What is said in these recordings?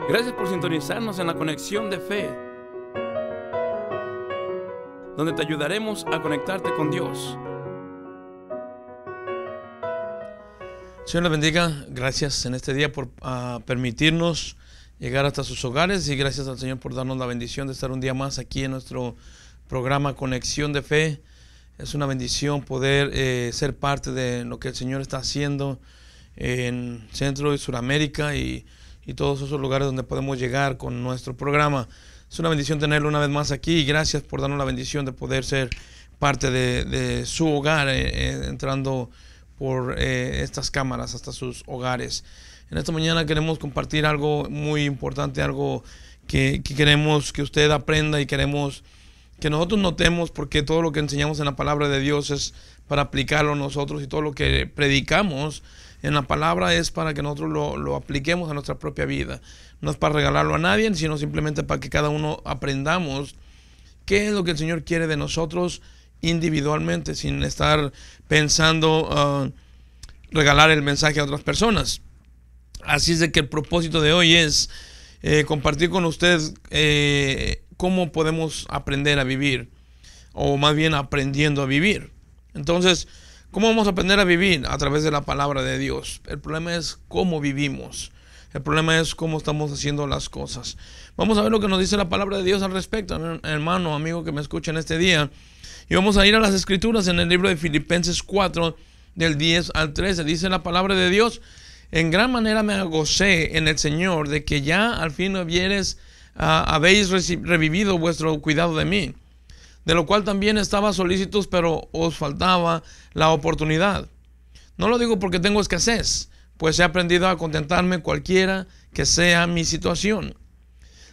Gracias por sintonizarnos en la conexión de fe, donde te ayudaremos a conectarte con Dios. Señor le bendiga. Gracias en este día por permitirnos llegar hasta sus hogares, y gracias al Señor por darnos la bendición de estar un día más aquí en nuestro programa Conexión de Fe. Es una bendición poder ser parte de lo que el Señor está haciendo en Centro y Suramérica y todos esos lugares donde podemos llegar con nuestro programa. Es una bendición tenerlo una vez más aquí, y gracias por darnos la bendición de poder ser parte de su hogar, entrando por estas cámaras hasta sus hogares. En esta mañana queremos compartir algo muy importante, algo que queremos que usted aprenda y queremos que nosotros notemos, porque todo lo que enseñamos en la palabra de Dios es para aplicarlo nosotros, y todo lo que predicamos en la palabra es para que nosotros lo apliquemos a nuestra propia vida. No es para regalarlo a nadie, sino simplemente para que cada uno aprendamos qué es lo que el Señor quiere de nosotros individualmente, sin estar pensando regalar el mensaje a otras personas. Así es de que el propósito de hoy es compartir con ustedes cómo podemos aprender a vivir, o más bien aprendiendo a vivir. Entonces, ¿cómo vamos a aprender a vivir? A través de la palabra de Dios. El problema es cómo vivimos. El problema es cómo estamos haciendo las cosas. Vamos a ver lo que nos dice la palabra de Dios al respecto, hermano, amigo que me escucha en este día. Y vamos a ir a las Escrituras en el libro de Filipenses 4, del 10 al 13. Dice la palabra de Dios: en gran manera me gocé en el Señor de que ya al fin habéis revivido vuestro cuidado de mí, de lo cual también estaba solícitos, pero os faltaba la oportunidad. No lo digo porque tengo escasez, pues he aprendido a contentarme cualquiera que sea mi situación.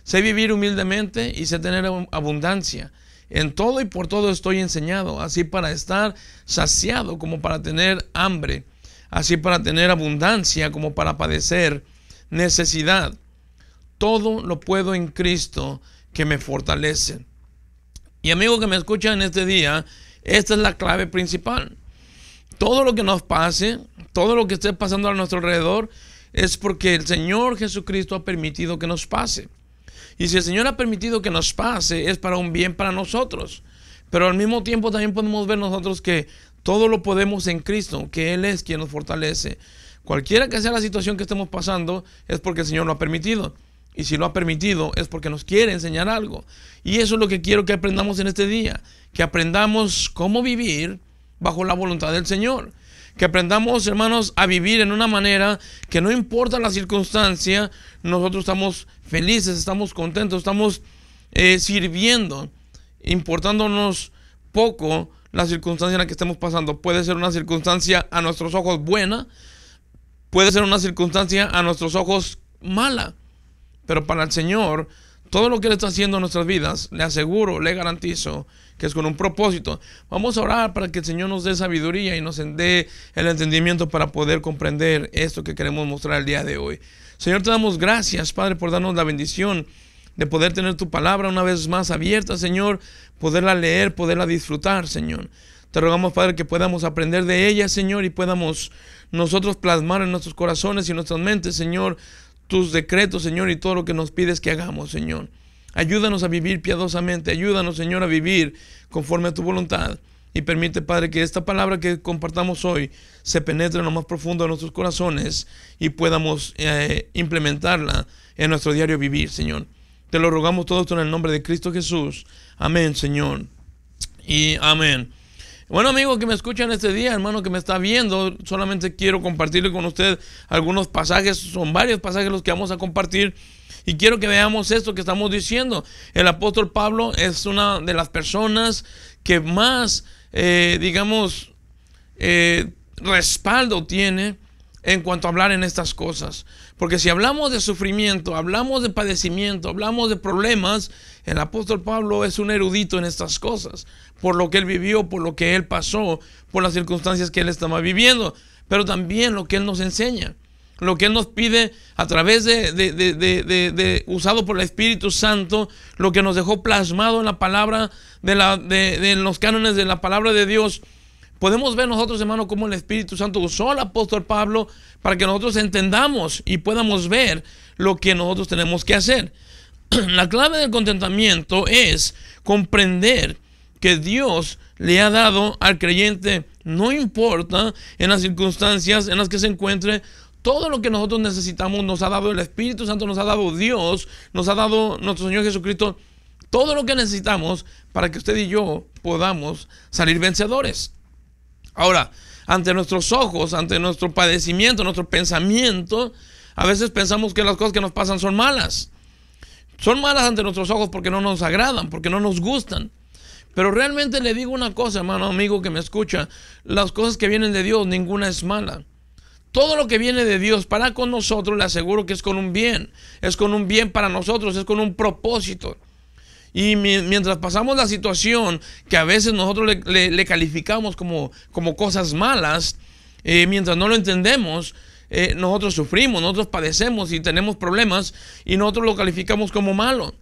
Sé vivir humildemente y sé tener abundancia. En todo y por todo estoy enseñado, así para estar saciado como para tener hambre, así para tener abundancia como para padecer necesidad. Todo lo puedo en Cristo que me fortalece. Y amigo que me escucha en este día, esta es la clave principal. Todo lo que nos pase, todo lo que esté pasando a nuestro alrededor, es porque el Señor Jesucristo ha permitido que nos pase. Y si el Señor ha permitido que nos pase, es para un bien para nosotros. Pero al mismo tiempo también podemos ver nosotros que todo lo podemos en Cristo, que Él es quien nos fortalece. Cualquiera que sea la situación que estemos pasando, es porque el Señor lo ha permitido. Y si lo ha permitido, es porque nos quiere enseñar algo. Y eso es lo que quiero que aprendamos en este día. Que aprendamos cómo vivir bajo la voluntad del Señor. Que aprendamos, hermanos, a vivir en una manera que no importa la circunstancia, nosotros estamos felices, estamos contentos, estamos sirviendo, importándonos poco la circunstancia en la que estemos pasando. Puede ser una circunstancia a nuestros ojos buena, puede ser una circunstancia a nuestros ojos mala, pero para el Señor, todo lo que Él está haciendo en nuestras vidas, le aseguro, le garantizo que es con un propósito. Vamos a orar para que el Señor nos dé sabiduría y nos dé el entendimiento para poder comprender esto que queremos mostrar el día de hoy. Señor, te damos gracias, Padre, por darnos la bendición de poder tener tu palabra una vez más abierta, Señor, poderla leer, poderla disfrutar, Señor. Te rogamos, Padre, que podamos aprender de ella, Señor, y podamos nosotros plasmar en nuestros corazones y nuestras mentes, Señor, tus decretos, Señor, y todo lo que nos pides que hagamos, Señor. Ayúdanos a vivir piadosamente, ayúdanos, Señor, a vivir conforme a tu voluntad. Y permite, Padre, que esta palabra que compartamos hoy se penetre en lo más profundo de nuestros corazones y podamos implementarla en nuestro diario vivir, Señor. Te lo rogamos todo esto en el nombre de Cristo Jesús. Amén, Señor. Y amén. Bueno, amigo que me escucha en este día, hermano que me está viendo, solamente quiero compartirle con usted algunos pasajes. Son varios pasajes los que vamos a compartir, y quiero que veamos esto que estamos diciendo. El apóstol Pablo es una de las personas que más, respaldo tiene en cuanto a hablar en estas cosas. Porque si hablamos de sufrimiento, hablamos de padecimiento, hablamos de problemas, el apóstol Pablo es un erudito en estas cosas, por lo que él vivió, por lo que él pasó, por las circunstancias que él estaba viviendo, pero también lo que él nos enseña, lo que él nos pide a través usado por el Espíritu Santo, lo que nos dejó plasmado en la palabra de los cánones de la palabra de Dios. podemos ver nosotros, hermano, cómo el Espíritu Santo usó al apóstol Pablo para que nosotros entendamos y podamos ver lo que nosotros tenemos que hacer. La clave del contentamiento es comprender que Dios le ha dado al creyente, no importa en las circunstancias en las que se encuentre, todo lo que nosotros necesitamos nos ha dado el Espíritu Santo, nos ha dado Dios, nos ha dado nuestro Señor Jesucristo, todo lo que necesitamos para que usted y yo podamos salir vencedores. Ahora, ante nuestros ojos, ante nuestro padecimiento, nuestro pensamiento, a veces pensamos que las cosas que nos pasan son malas. Son malas ante nuestros ojos porque no nos agradan, porque no nos gustan. Pero realmente le digo una cosa, hermano, amigo que me escucha, las cosas que vienen de Dios, ninguna es mala. Todo lo que viene de Dios para con nosotros, le aseguro que es con un bien. Es con un bien para nosotros, es con un propósito. Y mientras pasamos la situación que a veces nosotros le calificamos como cosas malas, mientras no lo entendemos, nosotros sufrimos, nosotros padecemos y tenemos problemas y nosotros lo calificamos como malo.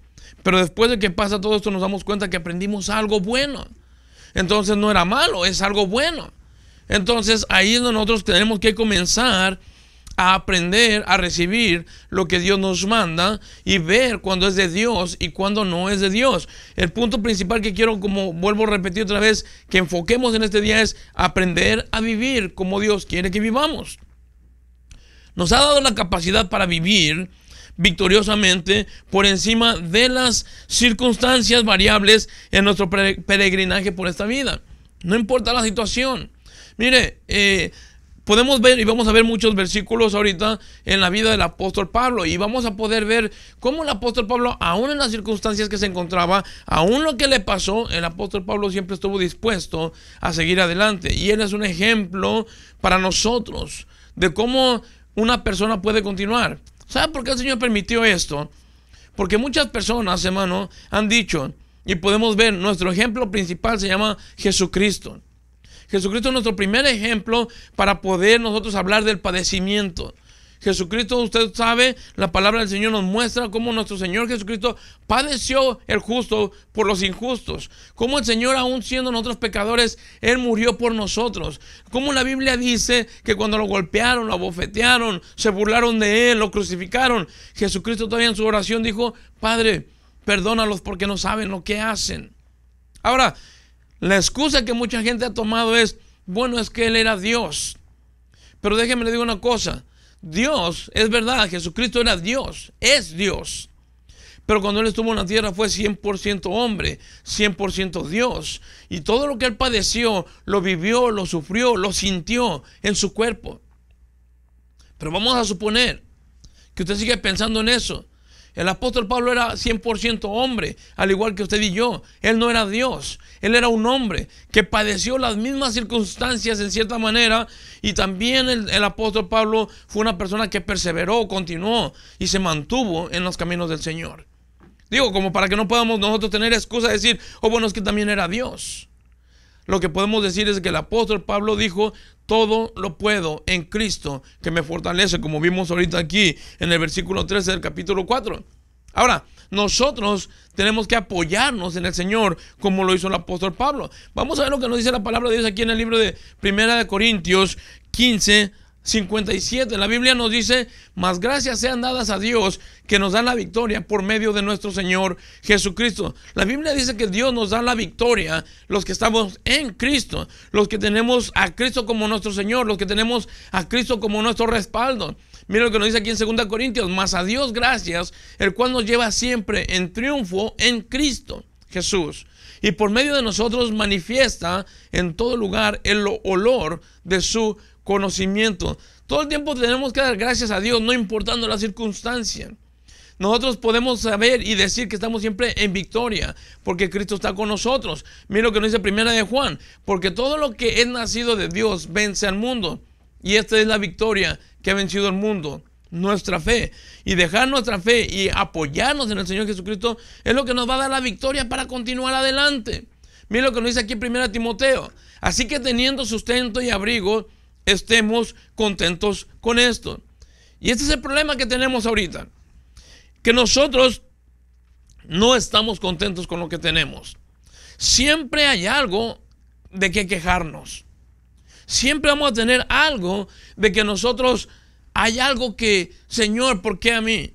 Pero después de que pasa todo esto nos damos cuenta que aprendimos algo bueno. Entonces no era malo, es algo bueno. Entonces ahí es donde nosotros tenemos que comenzar a aprender a recibir lo que Dios nos manda y ver cuándo es de Dios y cuándo no es de Dios. El punto principal que quiero, como vuelvo a repetir otra vez, que enfoquemos en este día es aprender a vivir como Dios quiere que vivamos. Nos ha dado la capacidad para vivir victoriosamente por encima de las circunstancias variables en nuestro peregrinaje por esta vida. No importa la situación. Mire, podemos ver y vamos a ver muchos versículos ahorita en la vida del apóstol Pablo y vamos a poder ver cómo el apóstol Pablo, aún en las circunstancias que se encontraba, aún lo que le pasó, el apóstol Pablo siempre estuvo dispuesto a seguir adelante. Y él es un ejemplo para nosotros de cómo una persona puede continuar. ¿Sabe por qué el Señor permitió esto? Porque muchas personas, hermano, han dicho, y podemos ver, nuestro ejemplo principal se llama Jesucristo. Jesucristo es nuestro primer ejemplo para poder nosotros hablar del padecimiento. Jesucristo, usted sabe, la palabra del Señor nos muestra cómo nuestro Señor Jesucristo padeció el justo por los injustos. Cómo el Señor, aún siendo nosotros pecadores, Él murió por nosotros. Cómo la Biblia dice que cuando lo golpearon, lo abofetearon, se burlaron de Él, lo crucificaron, Jesucristo todavía en su oración dijo: Padre, perdónalos porque no saben lo que hacen. Ahora, la excusa que mucha gente ha tomado es: bueno, es que Él era Dios. Pero déjeme le digo una cosa. Dios, es verdad, Jesucristo era Dios, es Dios. Pero cuando Él estuvo en la tierra fue 100% hombre, 100% Dios. Y todo lo que Él padeció, lo vivió, lo sufrió, lo sintió en su cuerpo. Pero vamos a suponer que usted sigue pensando en eso. El apóstol Pablo era 100% hombre, al igual que usted y yo. Él no era Dios, él era un hombre que padeció las mismas circunstancias en cierta manera. Y también el apóstol Pablo fue una persona que perseveró, continuó y se mantuvo en los caminos del Señor. Digo, como para que no podamos nosotros tener excusa de decir: oh, bueno, es que también era Dios. Lo que podemos decir es que el apóstol Pablo dijo: todo lo puedo en Cristo que me fortalece, como vimos ahorita aquí en el versículo 13 del capítulo 4. Ahora, nosotros tenemos que apoyarnos en el Señor como lo hizo el apóstol Pablo. Vamos a ver lo que nos dice la palabra de Dios aquí en el libro de 1 Corintios 15:57. La Biblia nos dice: mas gracias sean dadas a Dios que nos da la victoria por medio de nuestro Señor Jesucristo. La Biblia dice que Dios nos da la victoria, los que estamos en Cristo, los que tenemos a Cristo como nuestro Señor, los que tenemos a Cristo como nuestro respaldo. Mira lo que nos dice aquí en 2 Corintios: mas a Dios gracias, el cual nos lleva siempre en triunfo en Cristo Jesús, y por medio de nosotros manifiesta en todo lugar el olor de su conocimiento. Todo el tiempo tenemos que dar gracias a Dios, no importando la circunstancia. Nosotros podemos saber y decir que estamos siempre en victoria porque Cristo está con nosotros. Mira lo que nos dice 1 de Juan: porque todo lo que es nacido de Dios vence al mundo, y esta es la victoria que ha vencido al mundo, nuestra fe. Y dejar nuestra fe y apoyarnos en el Señor Jesucristo es lo que nos va a dar la victoria para continuar adelante. Mira lo que nos dice aquí 1 Timoteo: así que teniendo sustento y abrigo, estemos contentos con esto. Y este es el problema que tenemos ahorita, que nosotros no estamos contentos con lo que tenemos. Siempre hay algo de qué quejarnos. siempre vamos a tener algo de que nosotros hay algo que, Señor, ¿por qué a mí?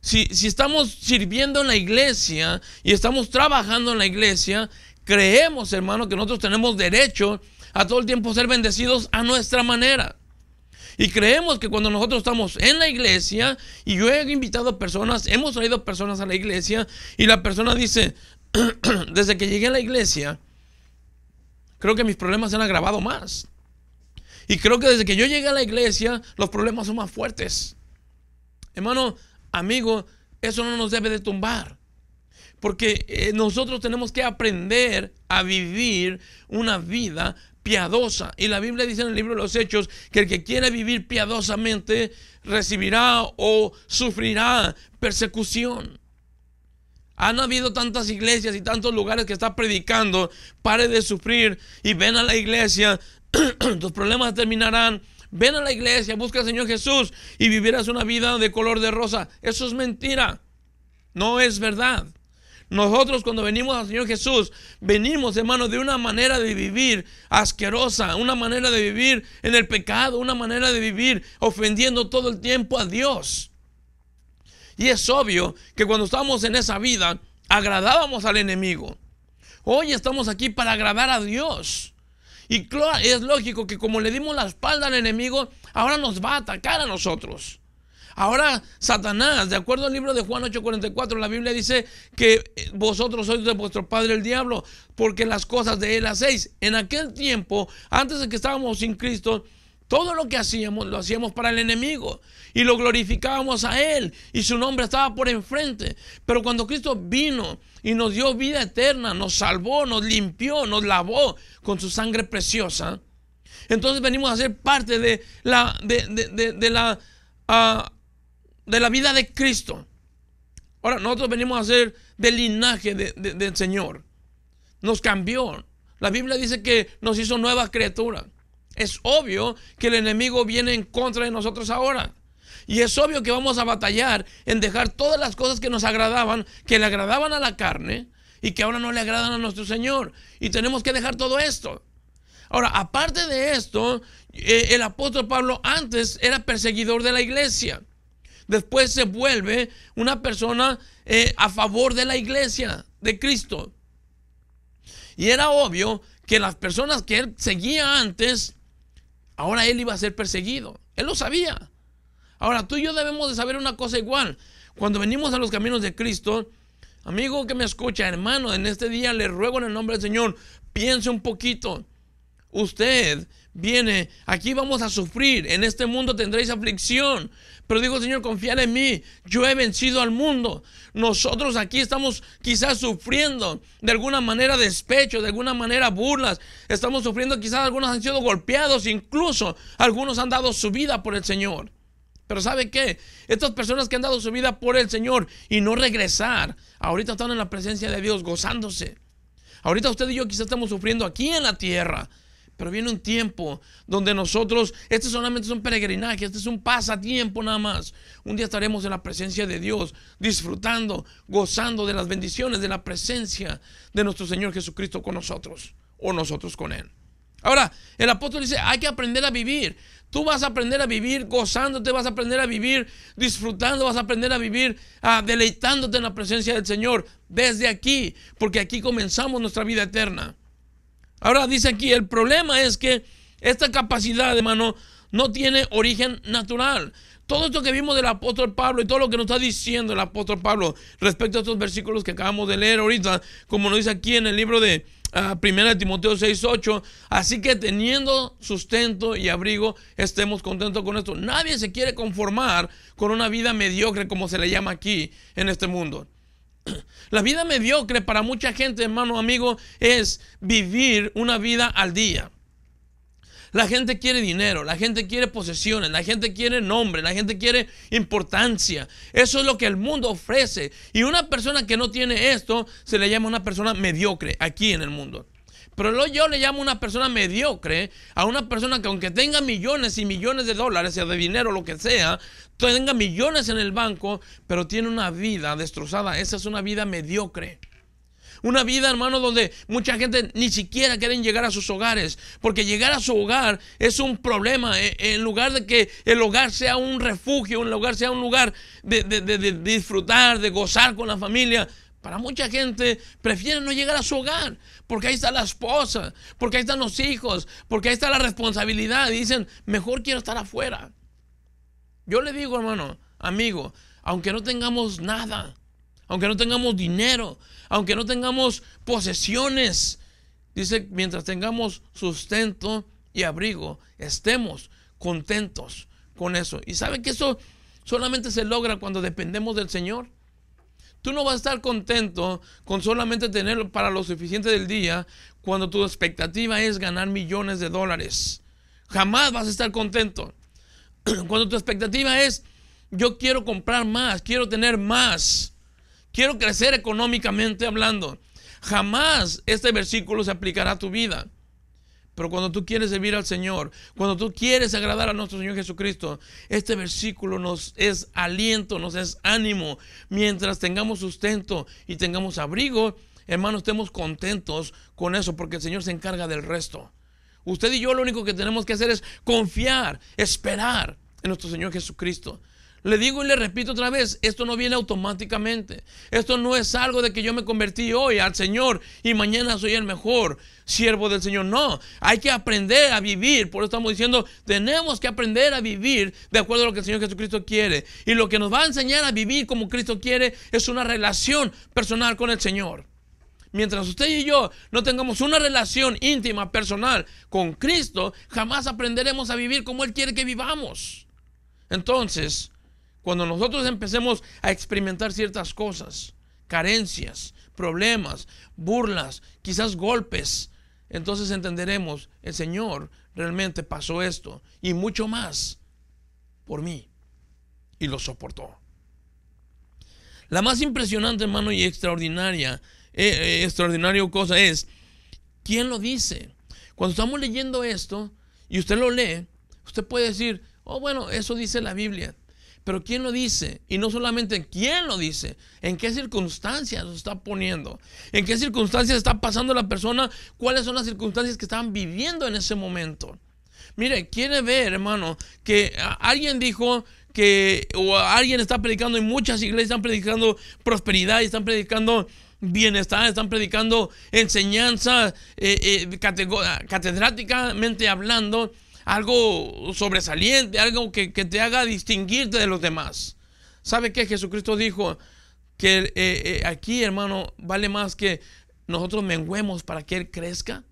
Si estamos sirviendo en la iglesia y estamos trabajando en la iglesia, creemos, hermano, que nosotros tenemos derecho a todo el tiempo ser bendecidos a nuestra manera. Y creemos que cuando nosotros estamos en la iglesia, y yo he invitado personas, hemos traído personas a la iglesia, y la persona dice, desde que llegué a la iglesia, creo que mis problemas se han agravado más. Y creo que desde que yo llegué a la iglesia, los problemas son más fuertes. Hermano, amigo, eso no nos debe de tumbar. Porque nosotros tenemos que aprender a vivir una vida piadosa. Y la Biblia dice en el libro de los Hechos que el que quiere vivir piadosamente recibirá o sufrirá persecución. Han habido tantas iglesias y tantos lugares que están predicando: pare de sufrir y ven a la iglesia, tus problemas terminarán. Ven a la iglesia, busca al Señor Jesús y vivirás una vida de color de rosa. Eso es mentira, no es verdad. Nosotros cuando venimos al Señor Jesús, venimos, hermano, de una manera de vivir asquerosa, una manera de vivir en el pecado, una manera de vivir ofendiendo todo el tiempo a Dios. Y es obvio que cuando estábamos en esa vida, agradábamos al enemigo. Hoy estamos aquí para agradar a Dios. Y claro, es lógico que como le dimos la espalda al enemigo, ahora nos va a atacar a nosotros. Ahora Satanás, de acuerdo al libro de Juan 8:44, la Biblia dice que vosotros sois de vuestro padre el diablo, porque las cosas de él hacéis. En aquel tiempo, antes de que estábamos sin Cristo, todo lo que hacíamos, lo hacíamos para el enemigo y lo glorificábamos a él y su nombre estaba por enfrente. Pero cuando Cristo vino y nos dio vida eterna, nos salvó, nos limpió, nos lavó con su sangre preciosa, entonces venimos a ser parte de la vida de Cristo. Ahora nosotros venimos a ser del linaje del Señor. Nos cambió. La Biblia dice que nos hizo nueva criatura. Es obvio que el enemigo viene en contra de nosotros ahora. Y es obvio que vamos a batallar en dejar todas las cosas que nos agradaban, que le agradaban a la carne y que ahora no le agradan a nuestro Señor. Y tenemos que dejar todo esto. Ahora, aparte de esto, el apóstol Pablo antes era perseguidor de la iglesia. Después se vuelve una persona a favor de la iglesia de Cristo. Y era obvio que las personas que él seguía antes, ahora él iba a ser perseguido. Él lo sabía. Ahora tú y yo debemos de saber una cosa igual. Cuando venimos a los caminos de Cristo, amigo que me escucha, hermano, en este día le ruego en el nombre del Señor, piense un poquito. Usted viene, aquí vamos a sufrir, en este mundo tendréis aflicción, pero digo, Señor, confía en mí, yo he vencido al mundo. Nosotros aquí estamos quizás sufriendo de alguna manera despecho, de alguna manera burlas, estamos sufriendo, quizás algunos han sido golpeados, incluso algunos han dado su vida por el Señor. Pero ¿sabe qué? Estas personas que han dado su vida por el Señor y no regresar, ahorita están en la presencia de Dios gozándose. Ahorita usted y yo quizás estamos sufriendo aquí en la tierra, pero viene un tiempo donde nosotros, este solamente es un peregrinaje, este es un pasatiempo nada más. Un día estaremos en la presencia de Dios, disfrutando, gozando de las bendiciones de la presencia de nuestro Señor Jesucristo con nosotros, o nosotros con Él. Ahora, el apóstol dice, hay que aprender a vivir. Tú vas a aprender a vivir gozándote, vas a aprender a vivir disfrutando, vas a aprender a vivir deleitándote en la presencia del Señor desde aquí, porque aquí comenzamos nuestra vida eterna. Ahora dice aquí, el problema es que esta capacidad, hermano, no tiene origen natural. Todo esto que vimos del apóstol Pablo y todo lo que nos está diciendo el apóstol Pablo respecto a estos versículos que acabamos de leer ahorita, como nos dice aquí en el libro de 1 Timoteo 6:8, así que teniendo sustento y abrigo, estemos contentos con esto. Nadie se quiere conformar con una vida mediocre, como se le llama aquí en este mundo. La vida mediocre para mucha gente, hermano, amigo, es vivir una vida al día. La gente quiere dinero, la gente quiere posesiones, la gente quiere nombre, la gente quiere importancia. Eso es lo que el mundo ofrece. Y una persona que no tiene esto se le llama una persona mediocre aquí en el mundo. Pero yo le llamo una persona mediocre a una persona que aunque tenga millones y millones de dólares, sea de dinero, lo que sea, tenga millones en el banco, pero tiene una vida destrozada. Esa es una vida mediocre. Una vida, hermano, donde mucha gente ni siquiera quieren llegar a sus hogares, porque llegar a su hogar es un problema. En lugar de que el hogar sea un refugio, el hogar sea un lugar de disfrutar, de gozar con la familia, para mucha gente prefiere no llegar a su hogar, porque ahí está la esposa, porque ahí están los hijos, porque ahí está la responsabilidad, y dicen, mejor quiero estar afuera. Yo le digo, hermano, amigo, aunque no tengamos nada, aunque no tengamos dinero, aunque no tengamos posesiones, dice, mientras tengamos sustento y abrigo, estemos contentos con eso. Y sabe que eso solamente se logra cuando dependemos del Señor. Tú no vas a estar contento con solamente tener para lo suficiente del día cuando tu expectativa es ganar millones de dólares. Jamás vas a estar contento. Cuando tu expectativa es, yo quiero comprar más, quiero tener más, quiero crecer económicamente hablando, jamás este versículo se aplicará a tu vida. Pero cuando tú quieres servir al Señor, cuando tú quieres agradar a nuestro Señor Jesucristo, este versículo nos es aliento, nos es ánimo. Mientras tengamos sustento y tengamos abrigo, hermanos, estemos contentos con eso, porque el Señor se encarga del resto. Usted y yo lo único que tenemos que hacer es confiar, esperar en nuestro Señor Jesucristo. Le digo y le repito otra vez, esto no viene automáticamente. Esto no es algo de que yo me convertí hoy al Señor y mañana soy el mejor siervo del Señor. No, hay que aprender a vivir. Por eso estamos diciendo, tenemos que aprender a vivir de acuerdo a lo que el Señor Jesucristo quiere. Y lo que nos va a enseñar a vivir como Cristo quiere es una relación personal con el Señor. Mientras usted y yo no tengamos una relación íntima, personal con Cristo, jamás aprenderemos a vivir como Él quiere que vivamos. Entonces, cuando nosotros empecemos a experimentar ciertas cosas, carencias, problemas, burlas, quizás golpes, entonces entenderemos, el Señor realmente pasó esto y mucho más por mí y lo soportó. La más impresionante, hermano, y extraordinaria cosa es, ¿quién lo dice? Cuando estamos leyendo esto y usted lo lee, usted puede decir, oh, bueno, eso dice la Biblia. Pero ¿quién lo dice? Y no solamente quién lo dice, en qué circunstancias lo está poniendo, en qué circunstancias está pasando la persona, cuáles son las circunstancias que estaban viviendo en ese momento. Mire, quiere ver, hermano, que alguien dijo que, o alguien está predicando, y muchas iglesias están predicando prosperidad, y están predicando bienestar, están predicando enseñanza catedráticamente hablando, algo sobresaliente, algo que te haga distinguirte de los demás. ¿Sabe qué? Jesucristo dijo que aquí, hermano, vale más que nosotros menguemos para que Él crezca.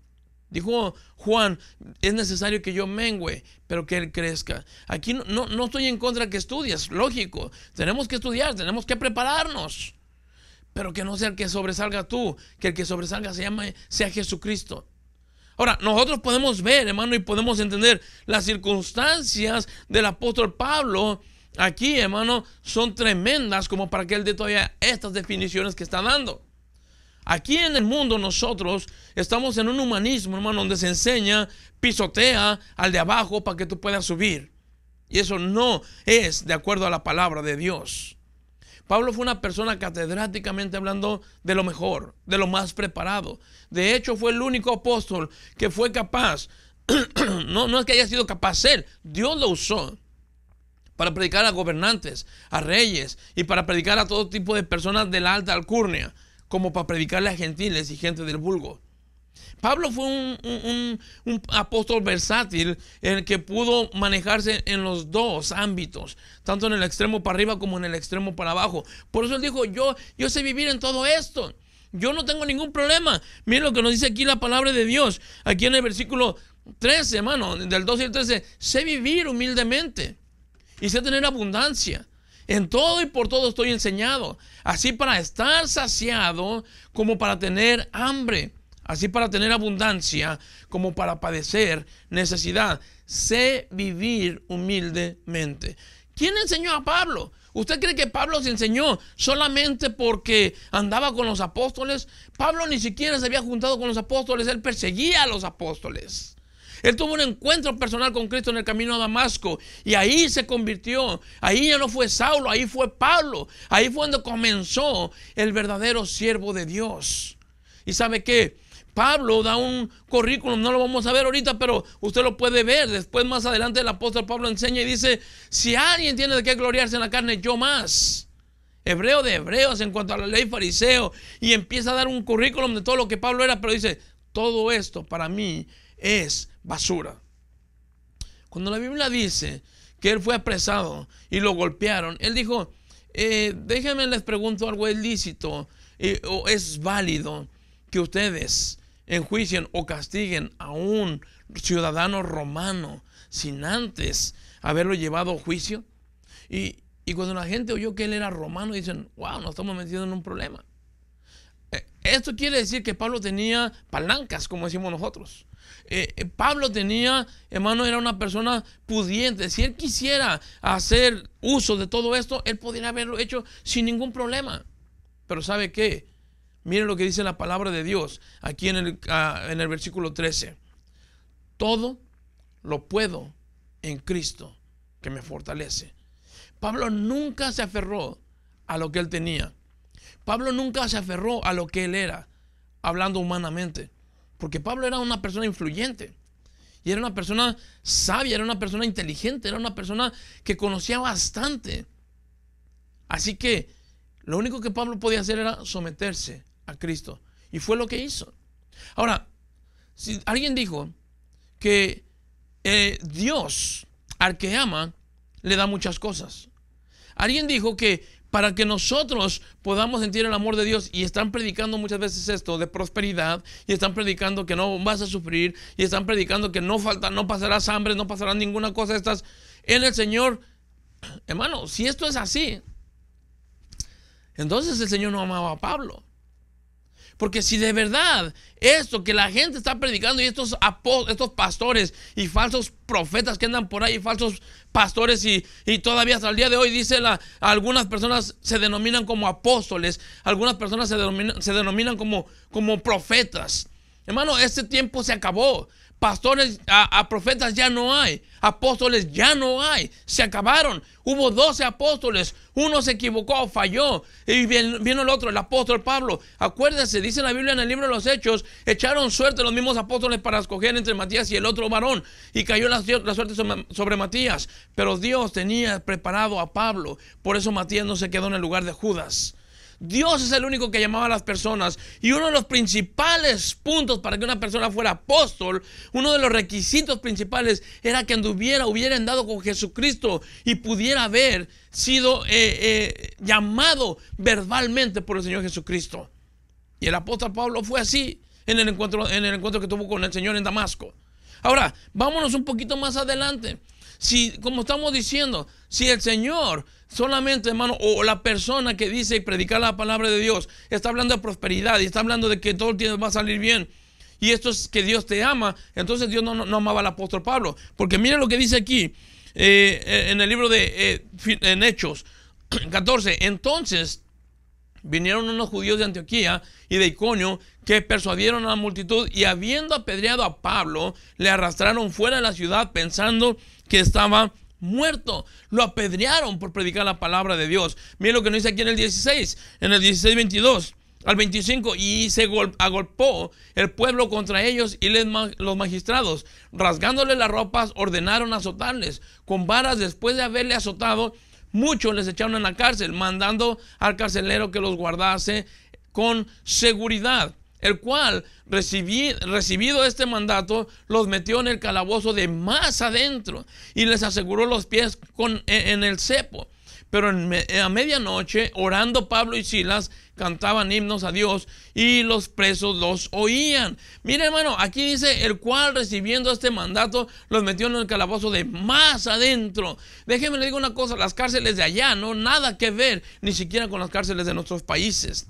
Dijo Juan, es necesario que yo mengüe, pero que Él crezca. Aquí no estoy en contra que estudies, lógico. Tenemos que estudiar, tenemos que prepararnos. Pero que no sea el que sobresalga tú, que el que sobresalga sea Jesucristo. Ahora, nosotros podemos ver, hermano, y podemos entender las circunstancias del apóstol Pablo aquí, hermano, son tremendas como para que él dé todavía estas definiciones que está dando. Aquí en el mundo nosotros estamos en un humanismo, hermano, donde se enseña, pisotea al de abajo para que tú puedas subir. Y eso no es de acuerdo a la palabra de Dios. Pablo fue una persona catedráticamente hablando de lo mejor, de lo más preparado. De hecho, fue el único apóstol que fue capaz, no es que haya sido capaz él, Dios lo usó para predicar a gobernantes, a reyes y para predicar a todo tipo de personas de la alta alcurnia, como para predicarle a gentiles y gente del vulgo. Pablo fue un apóstol versátil en el que pudo manejarse en los dos ámbitos, tanto en el extremo para arriba como en el extremo para abajo. Por eso él dijo, yo sé vivir en todo esto. Yo no tengo ningún problema. Miren lo que nos dice aquí la palabra de Dios. Aquí en el versículo 13, hermano, del 12 al 13. Sé vivir humildemente y sé tener abundancia. En todo y por todo estoy enseñado. Así para estar saciado como para tener hambre. Así para tener abundancia como para padecer necesidad. Sé vivir humildemente. ¿Quién enseñó a Pablo? ¿Usted cree que Pablo se enseñó solamente porque andaba con los apóstoles? Pablo ni siquiera se había juntado con los apóstoles. Él perseguía a los apóstoles. Él tuvo un encuentro personal con Cristo en el camino a Damasco y ahí se convirtió. Ahí ya no fue Saulo, ahí fue Pablo. Ahí fue donde comenzó el verdadero siervo de Dios. Y ¿sabe qué? Pablo da un currículum, no lo vamos a ver ahorita, pero usted lo puede ver. Después, más adelante, el apóstol Pablo enseña y dice, si alguien tiene de qué gloriarse en la carne, yo más. Hebreo de hebreos en cuanto a la ley, fariseo. Y empieza a dar un currículum de todo lo que Pablo era, pero dice, todo esto para mí es basura. Cuando la Biblia dice que él fue apresado y lo golpearon, él dijo, déjenme les pregunto algo, ¿es lícito o es válido que ustedes enjuicien o castiguen a un ciudadano romano sin antes haberlo llevado a juicio? Y cuando la gente oyó que él era romano, dicen, wow, nos estamos metiendo en un problema. Esto quiere decir que Pablo tenía palancas, como decimos nosotros. Pablo tenía, hermano, era una persona pudiente. Si él quisiera hacer uso de todo esto, él podría haberlo hecho sin ningún problema. Pero ¿sabe qué? Miren lo que dice la palabra de Dios aquí en el versículo 13. Todo lo puedo en Cristo que me fortalece. Pablo nunca se aferró a lo que él tenía. Pablo nunca se aferró a lo que él era, hablando humanamente. Porque Pablo era una persona influyente. Y era una persona sabia, era una persona inteligente, era una persona que conocía bastante. Así que lo único que Pablo podía hacer era someterse a Cristo. Y fue lo que hizo. Ahora, si alguien dijo que Dios al que ama le da muchas cosas. Alguien dijo que para que nosotros podamos sentir el amor de Dios, y están predicando muchas veces esto de prosperidad, y están predicando que no vas a sufrir, y están predicando que no pasarás hambre, no pasará ninguna cosa de estas en el Señor. Hermano, si esto es así, entonces el Señor no amaba a Pablo. Porque si de verdad esto que la gente está predicando, y estos pastores y falsos profetas que andan por ahí, falsos pastores, y todavía hasta el día de hoy dice algunas personas se denominan como apóstoles, algunas personas se denominan como profetas. Hermano, este tiempo se acabó. Pastores a profetas ya no hay. Apóstoles ya no hay. Se acabaron. Hubo 12 apóstoles. Uno se equivocó, falló. Y vino el otro, el apóstol Pablo. Acuérdense, dice la Biblia en el libro de los Hechos, echaron suerte los mismos apóstoles para escoger entre Matías y el otro varón. Y cayó la suerte sobre Matías. Pero Dios tenía preparado a Pablo. Por eso Matías no se quedó en el lugar de Judas. Dios es el único que llamaba a las personas, y uno de los principales puntos para que una persona fuera apóstol, uno de los requisitos principales era que hubiera andado con Jesucristo y pudiera haber sido llamado verbalmente por el Señor Jesucristo. Y el apóstol Pablo fue así en el encuentro que tuvo con el Señor en Damasco. Ahora, vámonos un poquito más adelante. Si, como estamos diciendo, si el Señor solamente, hermano, o la persona que dice y predicar la palabra de Dios está hablando de prosperidad y está hablando de que todo el tiempo va a salir bien, y esto es que Dios te ama, entonces Dios no amaba al apóstol Pablo. Porque mire lo que dice aquí en el libro en Hechos 14. Entonces vinieron unos judíos de Antioquía y de Iconio que persuadieron a la multitud, y habiendo apedreado a Pablo, le arrastraron fuera de la ciudad pensando que estaba muerto. Lo apedrearon por predicar la palabra de Dios. Miren lo que nos dice aquí en el 16, en el 16:22 al 25. Y se agolpó el pueblo contra ellos, y los magistrados, rasgándole las ropas, ordenaron azotarles con varas. Después de haberle azotado, muchos les echaron en la cárcel, mandando al carcelero que los guardase con seguridad, el cual, recibido este mandato, los metió en el calabozo de más adentro y les aseguró los pies en el cepo. Pero a medianoche, orando, Pablo y Silas cantaban himnos a Dios, y los presos los oían. Mire, hermano, aquí dice, el cual, recibiendo este mandato, los metió en el calabozo de más adentro. Déjeme le digo una cosa, las cárceles de allá no nada que ver ni siquiera con las cárceles de nuestros países.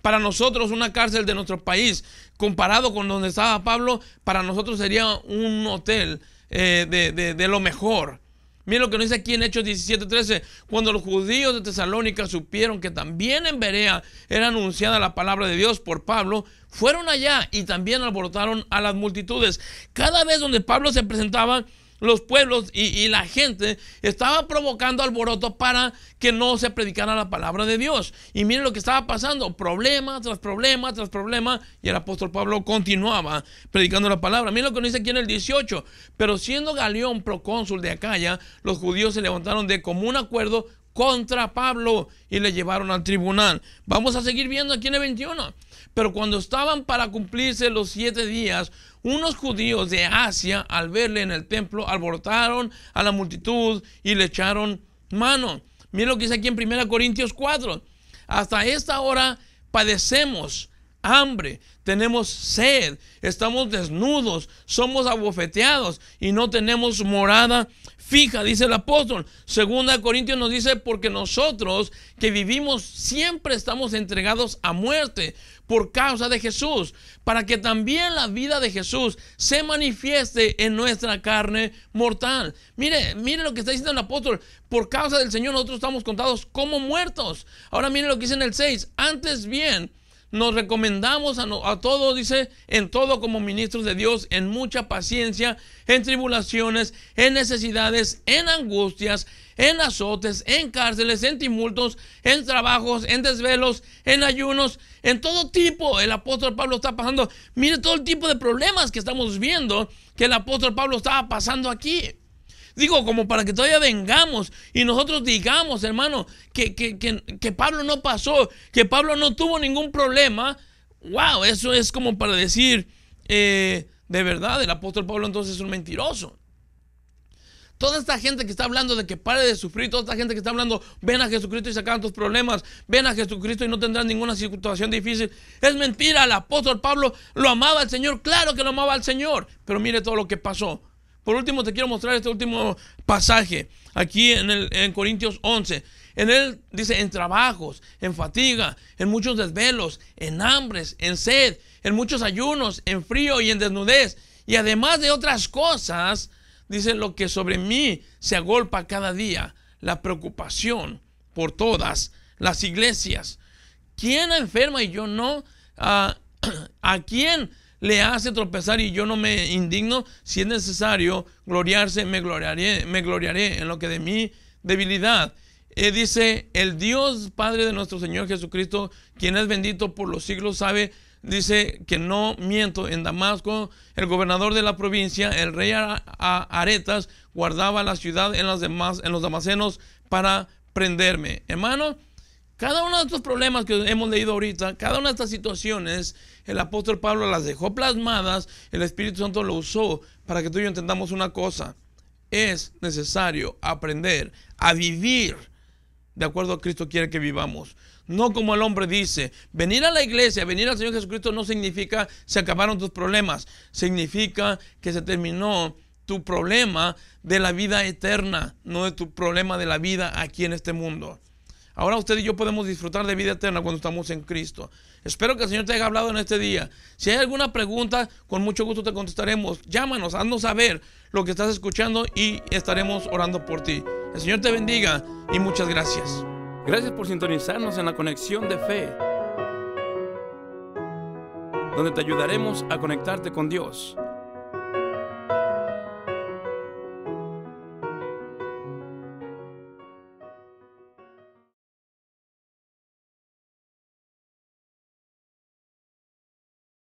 Para nosotros, una cárcel de nuestro país, comparado con donde estaba Pablo, para nosotros sería un hotel de lo mejor. Miren lo que nos dice aquí en Hechos 17:13. Cuando los judíos de Tesalónica supieron que también en Berea era anunciada la palabra de Dios por Pablo, fueron allá y también alborotaron a las multitudes. Cada vez donde Pablo se presentaba, los pueblos y la gente estaba provocando alboroto para que no se predicara la palabra de Dios. Y miren lo que estaba pasando, problema tras problema tras problema, y el apóstol Pablo continuaba predicando la palabra. Miren lo que dice aquí en el 18: pero siendo Galión procónsul de Acaya, los judíos se levantaron de común acuerdo contra Pablo y le llevaron al tribunal. Vamos a seguir viendo aquí en el 21. Pero cuando estaban para cumplirse los 7 días, unos judíos de Asia, al verle en el templo, alborotaron a la multitud y le echaron mano. Miren lo que dice aquí en 1 Corintios 4. Hasta esta hora padecemos hambre, tenemos sed, estamos desnudos, somos abofeteados y no tenemos morada fija, dice el apóstol. 2 Corintios nos dice: porque nosotros que vivimos siempre estamos entregados a muerte por causa de Jesús, para que también la vida de Jesús se manifieste en nuestra carne mortal. Mire lo que está diciendo el apóstol: por causa del Señor nosotros estamos contados como muertos. Ahora mire lo que dice en el 6: antes bien nos recomendamos a todos, dice, en todo como ministros de Dios, en mucha paciencia, en tribulaciones, en necesidades, en angustias, en azotes, en cárceles, en tumultos, en trabajos, en desvelos, en ayunos, en todo tipo. El apóstol Pablo está pasando, mire todo el tipo de problemas que estamos viendo que el apóstol Pablo estaba pasando aquí. Digo, como para que todavía vengamos y nosotros digamos, hermano, que Pablo no pasó, que Pablo no tuvo ningún problema. Wow, eso es como para decir, de verdad, el apóstol Pablo entonces es un mentiroso. Toda esta gente que está hablando de que pare de sufrir, toda esta gente que está hablando, ven a Jesucristo y se acaban tus problemas, ven a Jesucristo y no tendrás ninguna situación difícil, es mentira. El apóstol Pablo lo amaba al Señor, claro que lo amaba al Señor, pero mire todo lo que pasó. Por último, te quiero mostrar este último pasaje aquí en Corintios 11. En él dice: en trabajos, en fatiga, en muchos desvelos, en hambres, en sed, en muchos ayunos, en frío y en desnudez. Y además de otras cosas, dice: lo que sobre mí se agolpa cada día, la preocupación por todas las iglesias. ¿Quién enferma y yo no? ¿A quién le hace tropezar y yo no me indigno? Si es necesario gloriarse, me gloriaré en lo que de mi debilidad. Dice: el Dios Padre de nuestro Señor Jesucristo, quien es bendito por los siglos, sabe, dice, que no miento. En Damasco, el gobernador de la provincia, el rey Aretas, guardaba la ciudad en los damasenos para prenderme. Hermano, cada uno de estos problemas que hemos leído ahorita, cada una de estas situaciones, el apóstol Pablo las dejó plasmadas. El Espíritu Santo lo usó para que tú y yo entendamos una cosa: es necesario aprender a vivir de acuerdo a Cristo quiere que vivamos. No como el hombre dice. Venir a la iglesia, venir al Señor Jesucristo no significa se acabaron tus problemas. Significa que se terminó tu problema de la vida eterna, no de tu problema de la vida aquí en este mundo. Ahora usted y yo podemos disfrutar de vida eterna cuando estamos en Cristo. Espero que el Señor te haya hablado en este día. Si hay alguna pregunta, con mucho gusto te contestaremos. Llámanos, haznos saber lo que estás escuchando y estaremos orando por ti. El Señor te bendiga y muchas gracias. Gracias por sintonizarnos en la Conexión de Fe, donde te ayudaremos a conectarte con Dios.